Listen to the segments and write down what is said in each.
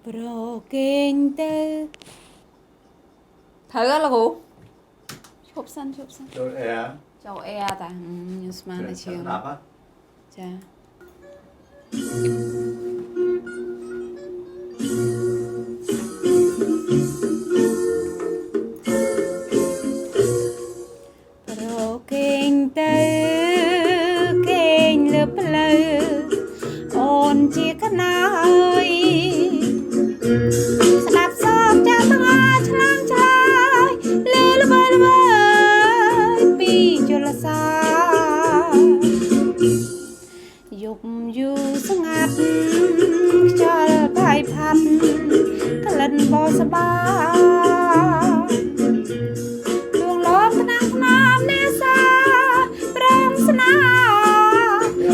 Broken tơ thử á là cụ chụp xanh Rồi e châu e ta nhưng mà là chiều đáp á cha Broken tơ kênh lướt lơ ôn chia cái nơi đạp sọp cho tăng ai chlang lơ bơi pi cho là xa dục du sang ngạt cho bàiพัน cái lần bò sa ba đường lom thang nam nê sa prang sna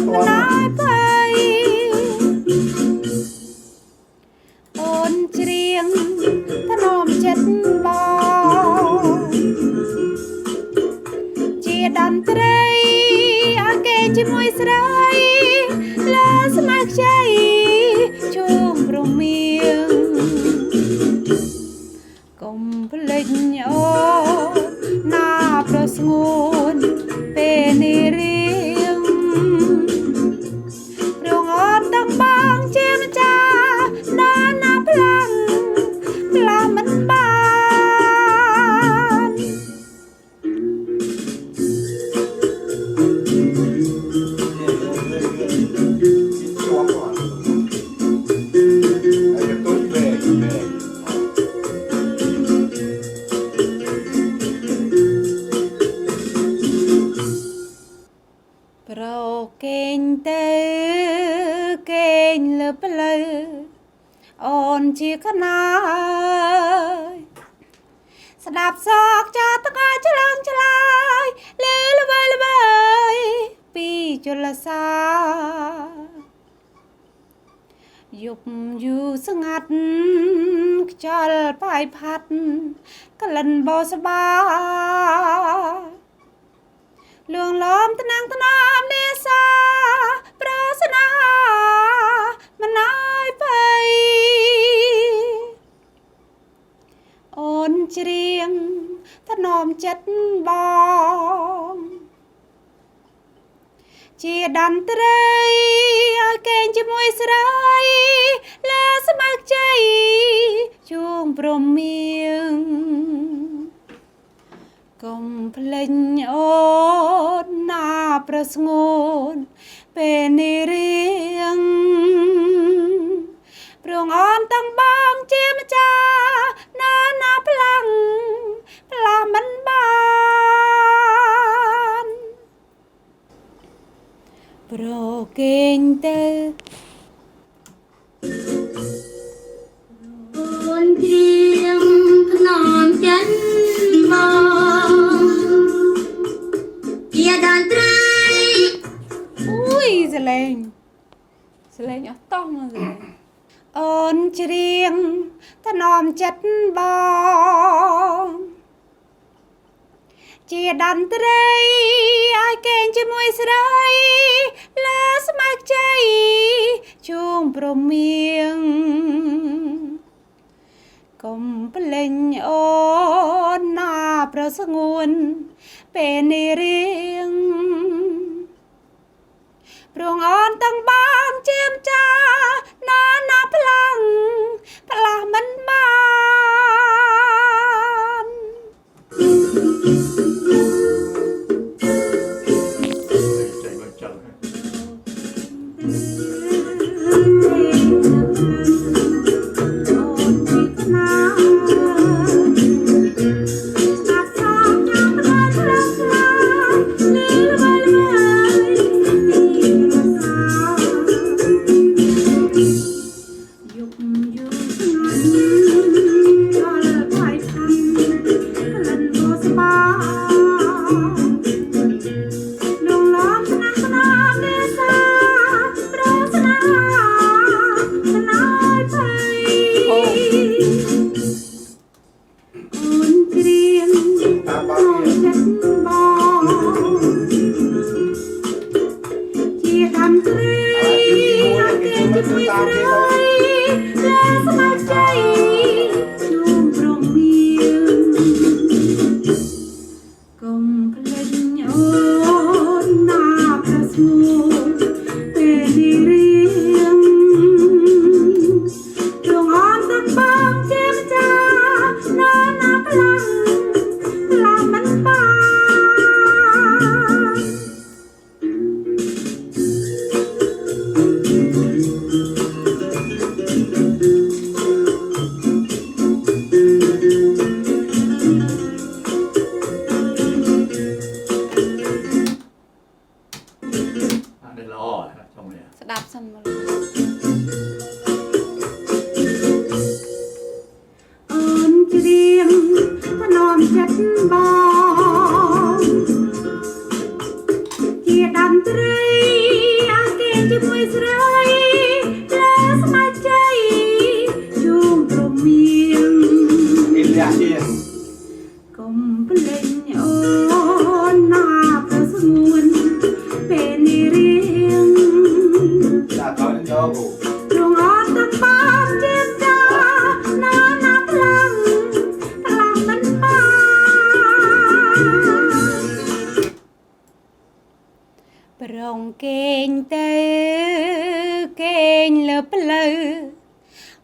nói bay ôn chiêng ta nôm chết bò chia đàn trai ake chỉ môi srai lá smak chay chung rung miêng cùng linh ô na pros ngun peni riêng rung ot tang bang chim cha na na plang plang man ban Broken tơ kênh lướt lơ ôn chia cái nơi đạp sọc cho tất cả chlang lơ bơi pi cho là xa dục du sang ngắt cho bàiพัด cái lần bò sa ba lương lom tân nam nê sa prasna mà nói bay ôn chiêng ta nôm chất bom chia đàn trai kênh chỉ môi srai lá smak chay chung prom miêng công linh ôn na pros ngun peni riêng prong on tăng bang chim cha na na plang plang man ban broken tơ ôn chiêng nằm chân bò chia đàn trai ui lên nhỏ tông rồi ôn chiêng ta nòm chất bò chia đàn trai ai kênh chỉ môi srai lá smak chay chung prom miêng công linh ôn na pros ngun peni riêng prong on tăng bang chim cha na na plang plang man ban chạy vào chân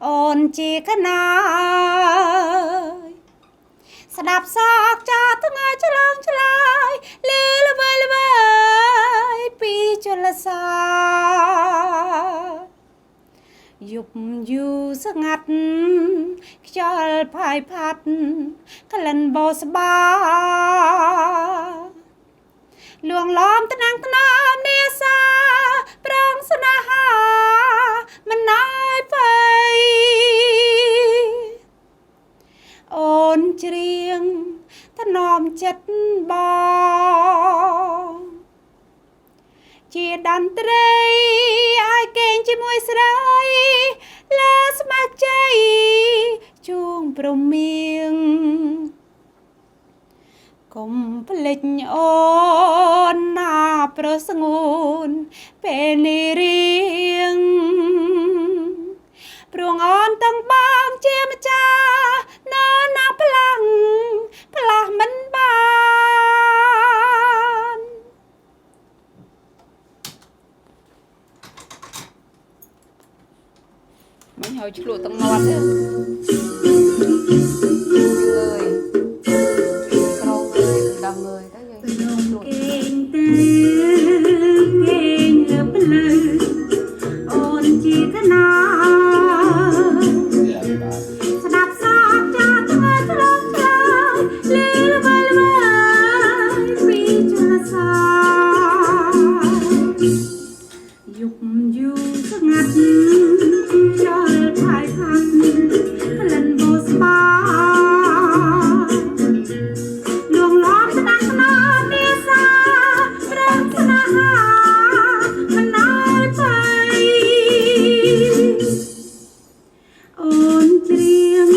អូនជាកណាយស្ដាប់សក់ចាថ្ងៃឆ្លងឆ្លើយលឺល្បីល្បីពីចលសាយប់យូរស្ងាត់ខ្យល់ផាយផាត់ក្លិនបោស្បាលួងឡំត្នាំងត្នមនេសាប្រងស្នេហាមិនណាយភ័យអូនច្រៀងថ្នមចិត្តបងជាតន្ត្រីឲ្យគេងជាមួយស្រីលើស្ម័គ្រចិត្តជួងព្រមៀងកុំភ្លេចអូនណាប្រស្ងួនពេលនេះរៀងព្រោះអូនទាំងបងជាម្ចាស់នៅណាផ្លាំងផ្លាស់មិនបានមិនហើយឆ្លក់ទាំងមាត់ទេអើយក្រងអើយដំងើយទៅយើងឆ្លក់គេងទៅគេងលើផ្លូវអូនជាកណាស្ដាប់សក់ចាថ្ងៃឆ្លងឆ្លើយលឺល្បីល្បីពីចលសាយប់យូរស្ងាត់ខ្យល់ផាយផាត់ក្លិនបោស្បាលួងឡំស្ដាំស្នាមនេសាប្រងស្នេហាមិនណាយភ័យអូនច្រៀង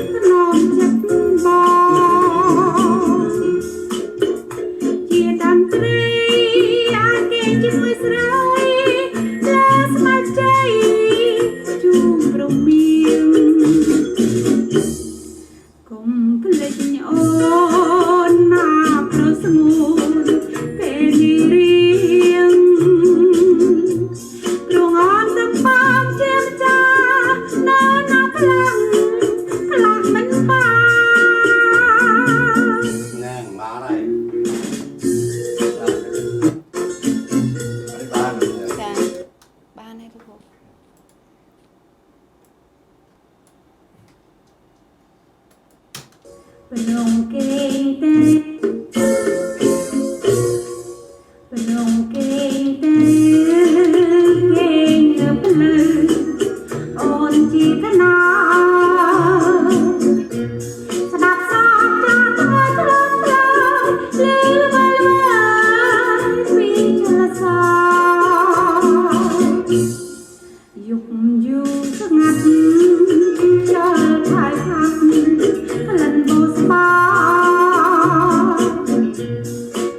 ថ្នមចិត្តបងជាតន្ត្រីអាចគេងជាមួយស្រីលើស្ម័គ្រចិត្តជួងព្រមៀងកុំភ្លេចអូនណាប្រស្ងួនពេលនេះរៀងព្រោះអូនទាំងបងជាម្ចាស់នៅណាផ្លាំងផ្លាស់មិនបាន Nè, má này. Đấy, ba mình rồi. ចាបានហើយលោកគ្រូ ភ្នំគេងទៅភ្នំគេងទៅគេងលើផ្លូវអូនជាកណាស្ដាប់សក់ចាថ្ងៃឆ្លងឆ្លើយលឺល្បីល្បីពីចលសាយប់យូរស្ងាត់ខ្យល់ផាយផាត់ក្លិនបោស្បា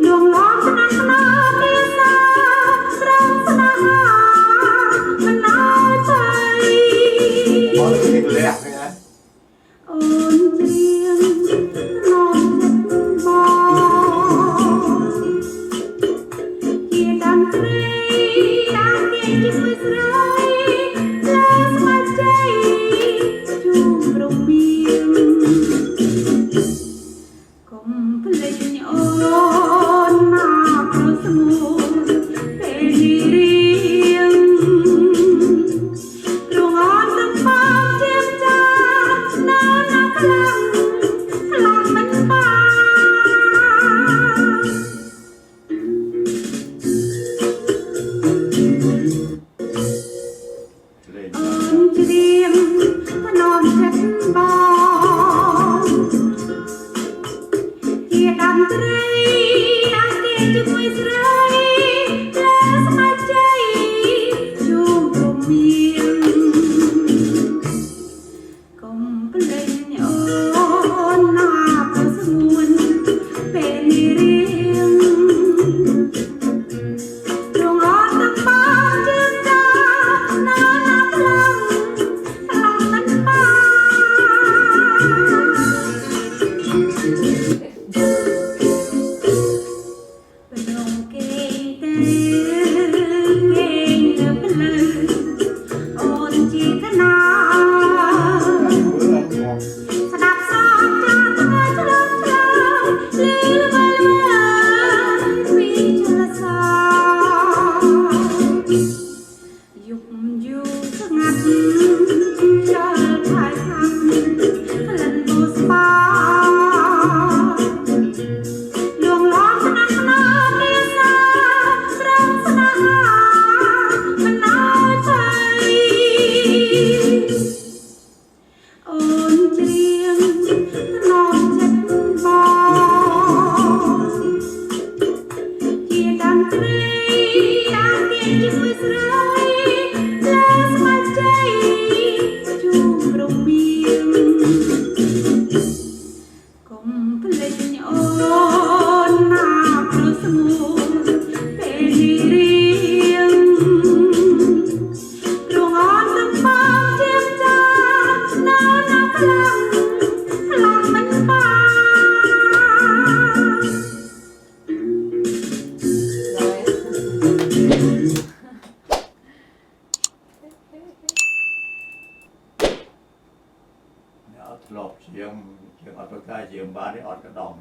លួងឡំស្នាមស្នាមនេសាប្រងស្នេហាមិនណាយភ័យ Có cái lẹ này này. អូនច្រៀងថ្នមចិត្តបងជាតន្ត្រីអាចគេងជាមួយស្រីលើស្ម័គ្រចិត្តជួងព្រមៀងកុំភ្លេចអូនណាប្រស្ងួនពេលនេះរៀងព្រោះអូនទាំងបងជាម្ចាស់ ណា ស្ដាប់សោកចាថ្ងាយឆ្លើយឆ្លើយលឺល្បីល្បាញពីចលសាយប់យូរស្ងាត់ចលថៃខាំក្លិនបូស្បាលួងឡំស្នាស្នាភាសាត្រង់ស្នេហាមិនអើយទៅអូនច្រៀងថ្នមចិត្តបងជាតន្ត្រីតាមទាញជាមួយស្រីលើស្មៃជ័យជួបរំមៀងកុំភ្លេចអូនណាព្រោះស្ងួនពេលនេះ